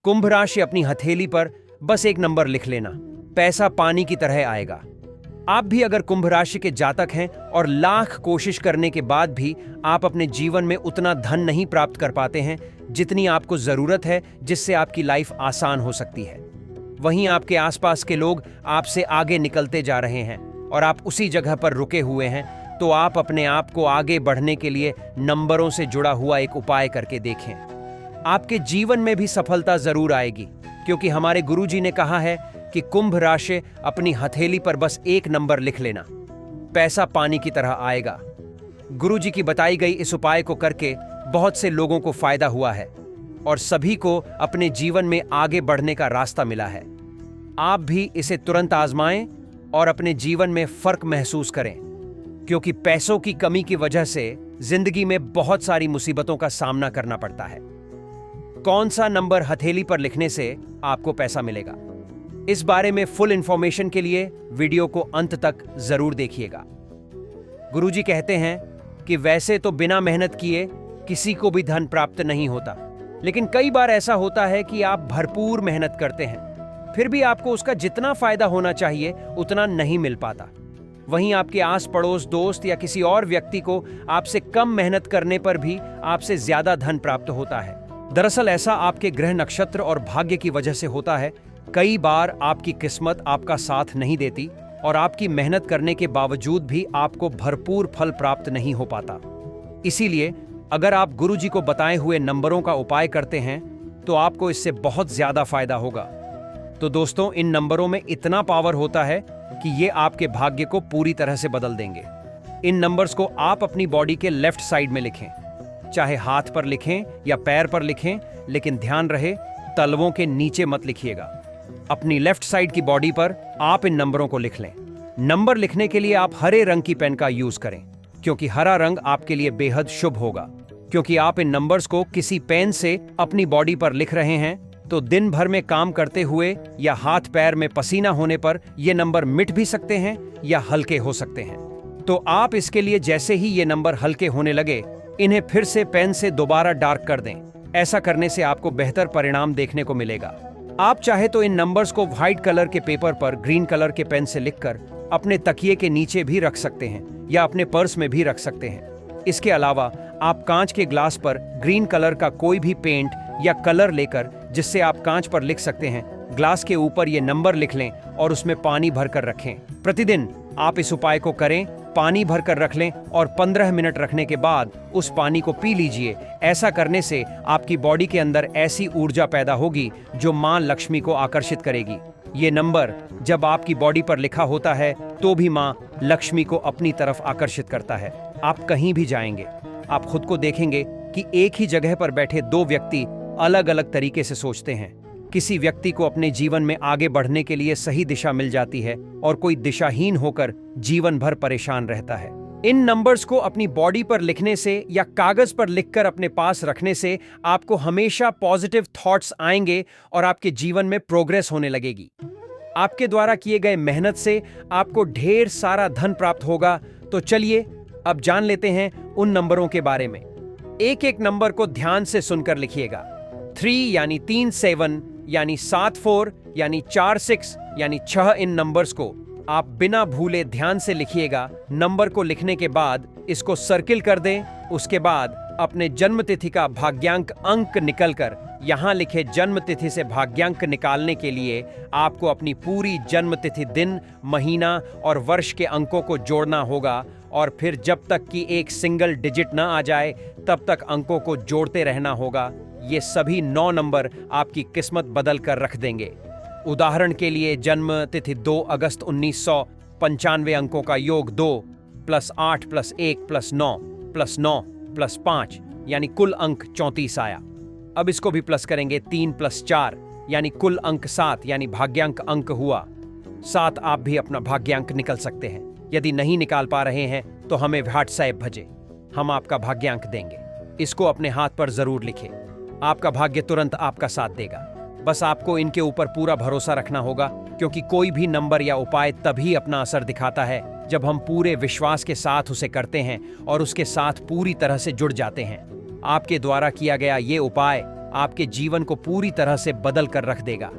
कुंभ राशि अपनी हथेली पर बस एक नंबर लिख लेना, पैसा पानी की तरह आएगा। आप भी अगर कुंभ राशि के जातक हैं और लाख कोशिश करने के बाद भी आप अपने जीवन में उतना धन नहीं प्राप्त कर पाते हैं जितनी आपको जरूरत है, जिससे आपकी लाइफ आसान हो सकती है, वहीं आपके आसपास के लोग आपसे आगे निकलते जा रहे हैं और आप उसी जगह पर रुके हुए हैं, तो आप अपने आप को आगे बढ़ने के लिए नंबरों से जुड़ा हुआ एक उपाय करके देखें। आपके जीवन में भी सफलता जरूर आएगी, क्योंकि हमारे गुरुजी ने कहा है कि कुंभ राशि अपनी हथेली पर बस एक नंबर लिख लेना, पैसा पानी की तरह आएगा। गुरुजी की बताई गई इस उपाय को करके बहुत से लोगों को फायदा हुआ है और सभी को अपने जीवन में आगे बढ़ने का रास्ता मिला है। आप भी इसे तुरंत आजमाएं और अपने जीवन में फर्क महसूस करें, क्योंकि पैसों की कमी की वजह से जिंदगी में बहुत सारी मुसीबतों का सामना करना पड़ता है। कौन सा नंबर हथेली पर लिखने से आपको पैसा मिलेगा, इस बारे में फुल इंफॉर्मेशन के लिए वीडियो को अंत तक जरूर देखिएगा। गुरुजी कहते हैं कि वैसे तो बिना मेहनत किए किसी को भी धन प्राप्त नहीं होता, लेकिन कई बार ऐसा होता है कि आप भरपूर मेहनत करते हैं, फिर भी आपको उसका जितना फायदा होना चाहिए उतना नहीं मिल पाता। वहीं आपके आस पड़ोस, दोस्त या किसी और व्यक्ति को आपसे कम मेहनत करने पर भी आपसे ज्यादा धन प्राप्त होता है। दरअसल ऐसा आपके ग्रह नक्षत्र और भाग्य की वजह से होता है। कई बार आपकी किस्मत आपका साथ नहीं देती और आपकी मेहनत करने के बावजूद भी आपको भरपूर फल प्राप्त नहीं हो पाता। इसीलिए अगर आप गुरुजी को बताए हुए नंबरों का उपाय करते हैं तो आपको इससे बहुत ज्यादा फायदा होगा। तो दोस्तों, इन नंबरों में इतना पावर होता है कि ये आपके भाग्य को पूरी तरह से बदल देंगे। इन नंबर्स को आप अपनी बॉडी के लेफ्ट साइड में लिखें, चाहे हाथ पर लिखें या पैर पर लिखें, लेकिन ध्यान रहे तलवों के नीचे मत लिखिएगा। अपनी लेफ्ट साइड की बॉडी पर आप इन नंबरों को लिख लें। नंबर लिखने के लिए आप हरे रंग की पेन का यूज करें, क्योंकि हरा रंग आपके लिए बेहद शुभ होगा। क्योंकि आप इन नंबर्स को किसी पेन से अपनी बॉडी पर लिख रहे हैं, तो दिन भर में काम करते हुए या हाथ पैर में पसीना होने पर ये नंबर मिट भी सकते हैं या हल्के हो सकते हैं। तो आप इसके लिए जैसे ही ये नंबर हल्के होने लगे, इन्हें फिर से पेन से दोबारा डार्क कर दें। ऐसा करने से आपको बेहतर परिणाम देखने को मिलेगा। आप चाहे तो इन नंबर्स को व्हाइट कलर के पेपर पर ग्रीन कलर के पेन से लिखकर अपने तकिए के नीचे भी रख सकते हैं या अपने पर्स में भी रख सकते हैं। इसके अलावा आप कांच के ग्लास पर ग्रीन कलर का कोई भी पेंट या कलर लेकर, जिससे आप कांच पर लिख सकते हैं, ग्लास के ऊपर ये नंबर लिख लें और उसमें पानी भरकर रखें। प्रतिदिन आप इस उपाय को करें, पानी भरकर रख लें और 15 मिनट रखने के बाद उस पानी को पी लीजिए। ऐसा करने से आपकी बॉडी के अंदर ऐसी ऊर्जा पैदा होगी जो मां लक्ष्मी को आकर्षित करेगी। ये नंबर जब आपकी बॉडी पर लिखा होता है तो भी मां लक्ष्मी को अपनी तरफ आकर्षित करता है। आप कहीं भी जाएंगे, आप खुद को देखेंगे कि एक ही जगह पर बैठे दो व्यक्ति अलग अलग तरीके से सोचते हैं। किसी व्यक्ति को अपने जीवन में आगे बढ़ने के लिए सही दिशा मिल जाती है और कोई दिशाहीन होकर जीवन भर परेशान रहता है। इन नंबर्स को अपनी बॉडी पर लिखने से या कागज पर लिखकर अपने पास रखने से आपको हमेशा पॉजिटिव थॉट्स आएंगे और आपके जीवन में प्रोग्रेस होने लगेगी। आपके द्वारा किए गए मेहनत से आपको ढेर सारा धन प्राप्त होगा। तो चलिए अब जान लेते हैं उन नंबरों के बारे में। एक एक नंबर को ध्यान से सुनकर लिखिएगा। 3 यानी 3, 7 यानी 7, 4 यानी 4, 6 यानी 6। इन नंबर्स को आप बिना भूले ध्यान से लिखिएगा। नंबर को लिखने के बाद इसको सर्किल कर दें। उसके बाद अपने जन्म तिथि का भाग्यांक अंक निकलकर यहाँ लिखे जन्म तिथि से भाग्यांक निकालने के लिए आपको अपनी पूरी जन्म तिथि, दिन, महीना और वर्ष के अंकों को जोड़ना होगा और फिर जब तक कि एक सिंगल डिजिट ना आ जाए तब तक अंकों को जोड़ते रहना होगा। ये सभी 9 नंबर आपकी किस्मत बदल कर रख देंगे। उदाहरण के लिए जन्म तिथि 2 अगस्त 1995 अंकों का योग 2 + 8 + 1 + 9 + 9 + 5 यानी कुल अंक 34 आया। अब इसको भी प्लस करेंगे 3 + 4 यानी कुल अंक 7 यानी भाग्यांक अंक हुआ 7। आप भी अपना भाग्यांक निकल सकते हैं। यदि नहीं निकाल पा रहे हैं तो हमें व्हाट्सएप भेजें, हम आपका भाग्यांक देंगे। इसको अपने हाथ पर जरूर लिखें, आपका भाग्य तुरंत आपका साथ देगा। बस आपको इनके ऊपर पूरा भरोसा रखना होगा, क्योंकि कोई भी नंबर या उपाय तभी अपना असर दिखाता है जब हम पूरे विश्वास के साथ उसे करते हैं और उसके साथ पूरी तरह से जुड़ जाते हैं। आपके द्वारा किया गया ये उपाय आपके जीवन को पूरी तरह से बदल कर रख देगा।